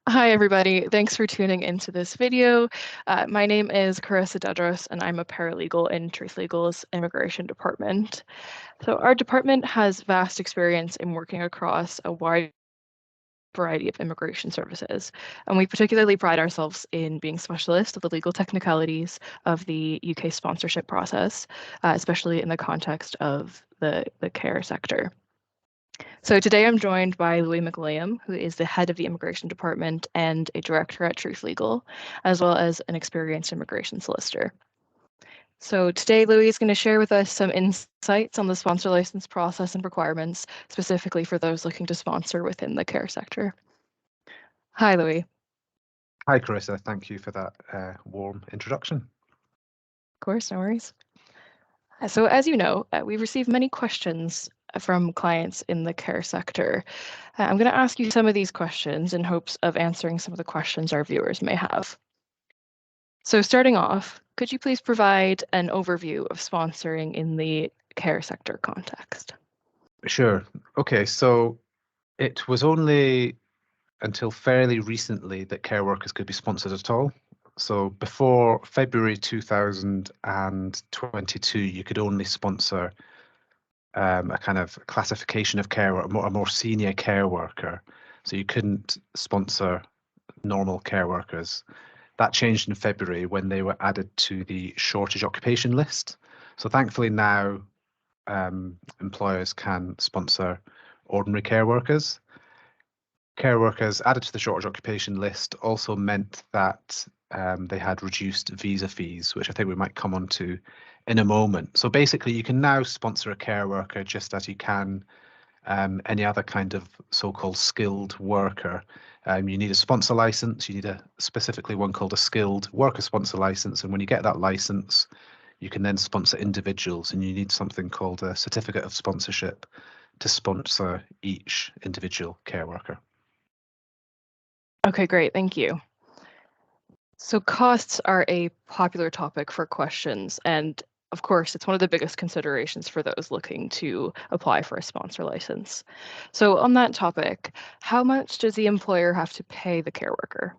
Hi, everybody. Thanks for tuning into this video. My name is Carissa Dedros, and I'm a paralegal in Truth Legal's Immigration Department. So our department has vast experience in working across a wide variety of immigration services, and we particularly pride ourselves in being specialists of the legal technicalities of the UK sponsorship process, especially in the context of the care sector. So today I'm joined by Louis McWilliam, who is the head of the immigration department and a director at Truth Legal, as well as an experienced immigration solicitor. So today Louis is going to share with us some insights on the sponsor license process and requirements, specifically for those looking to sponsor within the care sector. Hi, Louis. Hi, Carissa. Thank you for that warm introduction. Of course, no worries. So as you know, we've received many questions from clients in the care sector. I'm going to ask you some of these questions in hopes of answering some of the questions our viewers may have. So starting off, could you please provide an overview of sponsoring in the care sector context? Sure. Okay, so it was only until fairly recently that care workers could be sponsored at all. So before February 2022, you could only sponsor a kind of classification of care, a more senior care worker. So you couldn't sponsor normal care workers. That changed in February when they were added to the shortage occupation list. So thankfully now employers can sponsor ordinary care workers. Care workers added to the shortage occupation list also meant that they had reduced visa fees, which I think we might come on to in a moment. So basically, you can now sponsor a care worker just as you can any other kind of so-called skilled worker. You need a sponsor license. You need specifically one called a skilled worker sponsor license. And when you get that license, you can then sponsor individuals, and you need something called a certificate of sponsorship to sponsor each individual care worker. Okay, great. Thank you. So costs are a popular topic for questions, and of course, it's one of the biggest considerations for those looking to apply for a sponsor license. So on that topic, how much does the employer have to pay the care worker?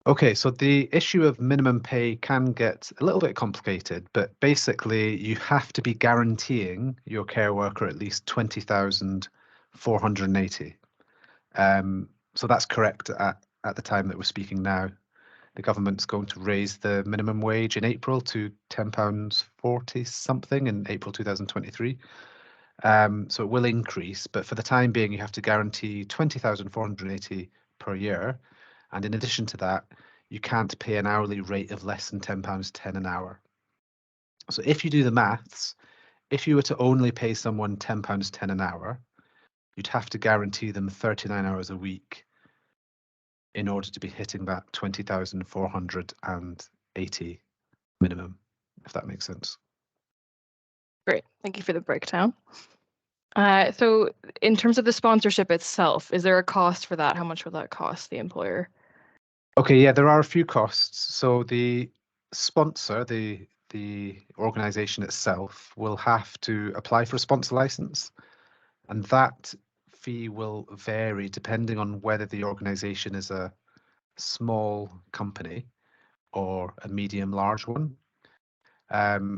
Okay, so the issue of minimum pay can get a little bit complicated, but basically you have to be guaranteeing your care worker at least 20,480. So that's correct at the time that we're speaking now. The government's going to raise the minimum wage in April to £10.40 something in April 2023. So it will increase, but for the time being, you have to guarantee 20,480 per year. And in addition to that, you can't pay an hourly rate of less than £10.10 an hour. So if you do the maths, if you were to only pay someone £10.10 an hour, you'd have to guarantee them 39 hours a week in order to be hitting that 20,480 minimum, if that makes sense. Great, thank you for the breakdown. So in terms of the sponsorship itself, is there a cost for that? How much will that cost the employer? Okay, yeah, there are a few costs. So the sponsor, the organization itself, will have to apply for a sponsor license, and that fee will vary depending on whether the organization is a small company or a medium large one. But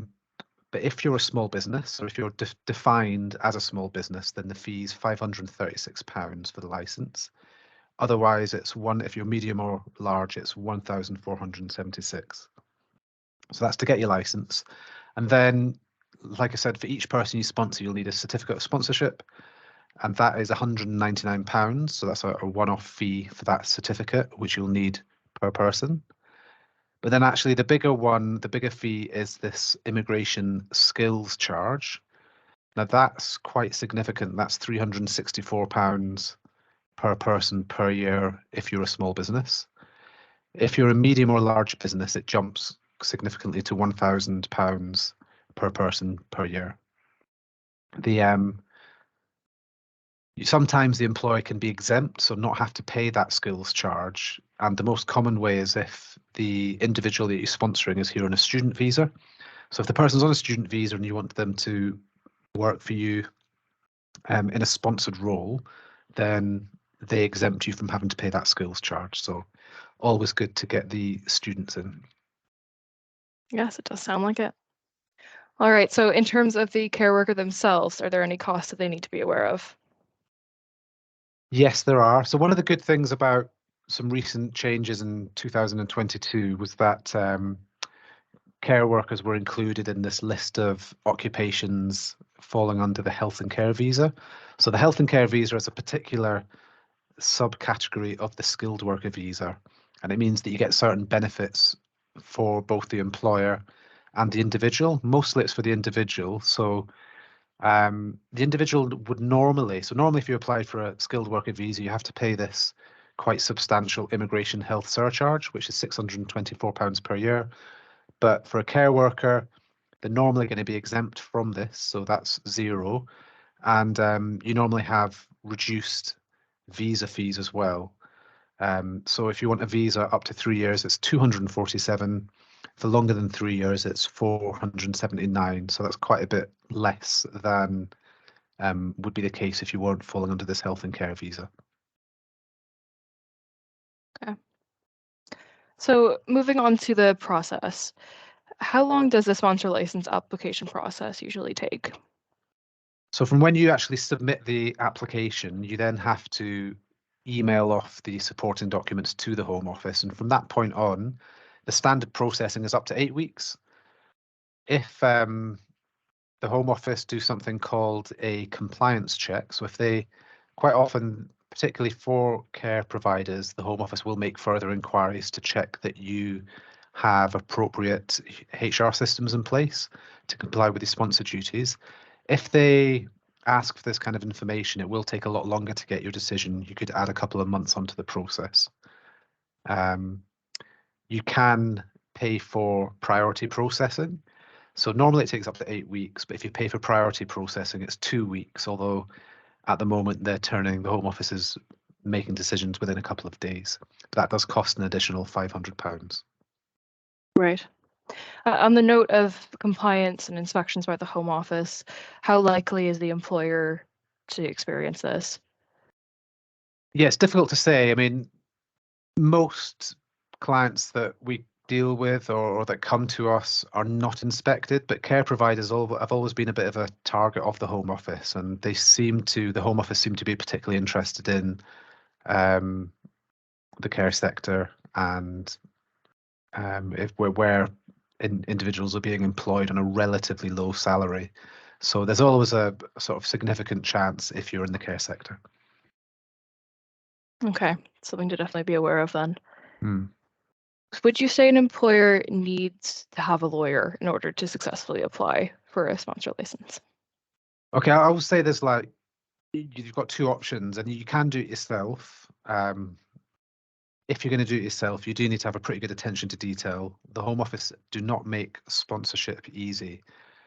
if you're a small business, or if you're defined as a small business, then the fee is £536 for the license. Otherwise, if you're medium or large, it's 1,476. So that's to get your license. And then, like I said, for each person you sponsor, you'll need a certificate of sponsorship, and that is £199. So that's a one-off fee for that certificate, which you'll need per person. But then actually the bigger fee is this immigration skills charge. Now that's quite significant. That's £364 per person per year if you're a small business. If you're a medium or large business, it jumps significantly to £1,000 per person per year. Sometimes the employer can be exempt, so not have to pay that skills charge. And the most common way is if the individual that you're sponsoring is here on a student visa. So if the person's on a student visa and you want them to work for you in a sponsored role, then they exempt you from having to pay that skills charge. So always good to get the students in. Yes, it does sound like it. All right, so in terms of the care worker themselves, are there any costs that they need to be aware of? Yes, there are. So one of the good things about some recent changes in 2022 was that care workers were included in this list of occupations falling under the health and care visa. So the health and care visa is a particular subcategory of the skilled worker visa, and it means that you get certain benefits for both the employer and the individual. Mostly it's for the individual. So the individual would normally, if you applied for a skilled worker visa, you have to pay this quite substantial immigration health surcharge, which is £624 per year. But for a care worker, they're normally going to be exempt from this, so that's zero. And you normally have reduced visa fees as well. So if you want a visa up to 3 years, it's 247. For longer than 3 years, it's 479. So that's quite a bit less than would be the case if you weren't falling under this health and care visa. Okay. So moving on to the process, how long does the sponsor license application process usually take? So from when you actually submit the application, you then have to email off the supporting documents to the Home Office. And from that point on, the standard processing is up to 8 weeks. If the Home Office do something called a compliance check, so if they quite often, particularly for care providers, the Home Office will make further inquiries to check that you have appropriate HR systems in place to comply with the sponsor duties. If they ask for this kind of information, it will take a lot longer to get your decision. You could add a couple of months onto the process. You can pay for priority processing. So normally it takes up to 8 weeks, but if you pay for priority processing, it's 2 weeks, although at the moment the Home Office is making decisions within a couple of days. But that does cost an additional £500. Right. On the note of compliance and inspections by the Home Office, how likely is the employer to experience this? Yeah, it's difficult to say. I mean, most clients that we deal with or that come to us are not inspected, but care providers have always been a bit of a target of the Home Office, and the Home Office seem to be particularly interested in the care sector and if where individuals are being employed on a relatively low salary. So there's always a sort of significant chance if you're in the care sector. Okay, something to definitely be aware of then. Hmm. Would you say an employer needs to have a lawyer in order to successfully apply for a sponsor license? Okay, I will say there's like you've got two options, and you can do it yourself. If you're going to do it yourself, you do need to have a pretty good attention to detail. The Home Office do not make sponsorship easy.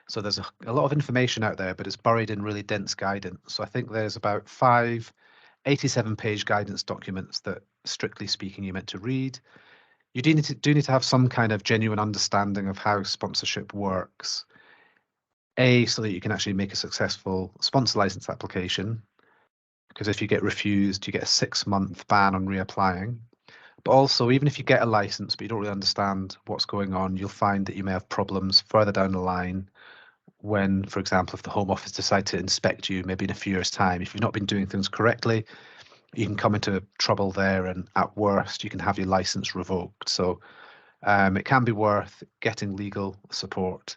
So there's a lot of information out there, but it's buried in really dense guidance. So I think there's about 5 87-page guidance documents that, strictly speaking, you're meant to read. You do need to have some kind of genuine understanding of how sponsorship works. So that you can actually make a successful sponsor license application, because if you get refused, you get a 6-month ban on reapplying. But also, even if you get a license but you don't really understand what's going on, you'll find that you may have problems further down the line when, for example, if the Home Office decide to inspect you maybe in a few years' time. If you've not been doing things correctly, you can come into trouble there, and at worst, you can have your license revoked. So it can be worth getting legal support,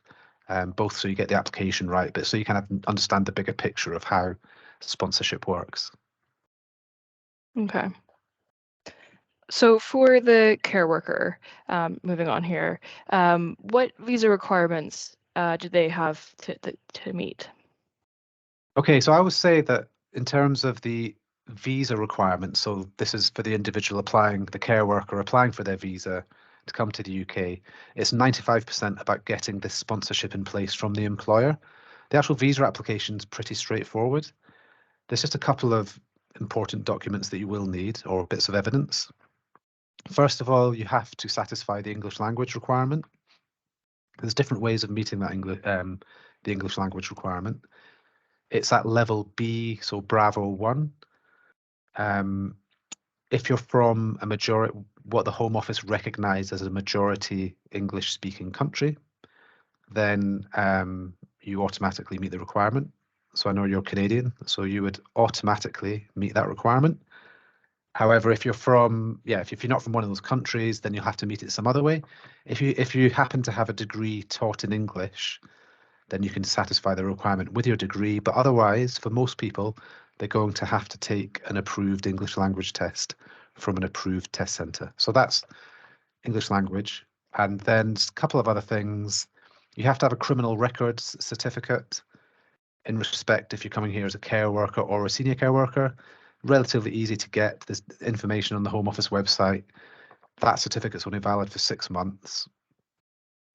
both so you get the application right, but so you kind of understand the bigger picture of how sponsorship works. Okay. So for the care worker, moving on here, what visa requirements do they have to meet? Okay, so I would say that in terms of the visa requirements, so this is for the individual applying, the care worker applying for their visa to come to the UK, it's 95% about getting this sponsorship in place from the employer. The actual visa application is pretty straightforward. There's just a couple of important documents that you will need, or bits of evidence. First of all, you have to satisfy the English language requirement. There's different ways of meeting that the English language requirement. It's at level B, so Bravo 1. If you're from a majority, what the Home Office recognised as a majority English-speaking country, then you automatically meet the requirement. So I know you're Canadian, so you would automatically meet that requirement. However, if you're not from one of those countries, then you'll have to meet it some other way. If you happen to have a degree taught in English, then you can satisfy the requirement with your degree. But otherwise, for most people, they're going to have to take an approved English language test from an approved test centre. So that's English language. And then a couple of other things. You have to have a criminal records certificate in respect if you're coming here as a care worker or a senior care worker. Relatively easy to get. There's information on the Home Office website. That certificate's only valid for 6 months.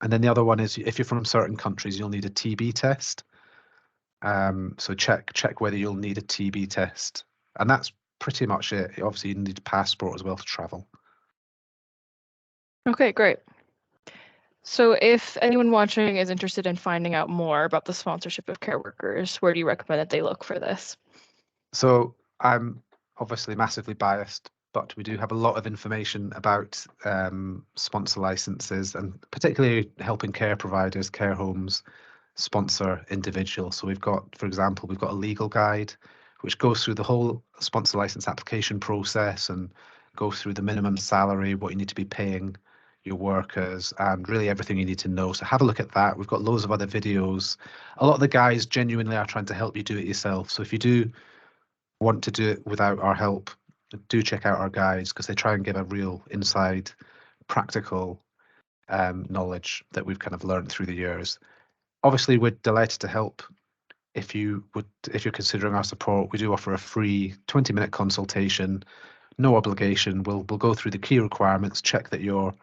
And then the other one is if you're from certain countries, you'll need a TB test. So check whether you'll need a TB test. And that's pretty much it. Obviously, you need a passport as well to travel. Okay, great. So if anyone watching is interested in finding out more about the sponsorship of care workers, where do you recommend that they look for this? So I'm obviously massively biased, but we do have a lot of information about sponsor licenses and particularly helping care providers, care homes sponsor individuals. So we've got, for example, we've got a legal guide which goes through the whole sponsor license application process and goes through the minimum salary, what you need to be paying your workers, and really everything you need to know. So have a look at that. We've got loads of other videos. A lot of the guys genuinely are trying to help you do it yourself. So if you do want to do it without our help, do check out our guides because they try and give a real inside practical knowledge that we've kind of learned through the years. Obviously, we're delighted to help. If you're considering our support, we do offer a free 20-minute consultation, no obligation. We'll go through the key requirements, check that you're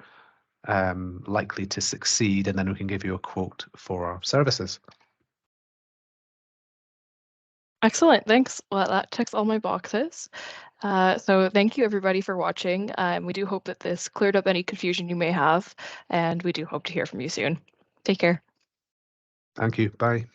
likely to succeed, and then we can give you a quote for our services. Excellent, thanks. Well, that checks all my boxes. So thank you everybody for watching. We do hope that this cleared up any confusion you may have, and we do hope to hear from you soon. Take care. Thank you. Bye.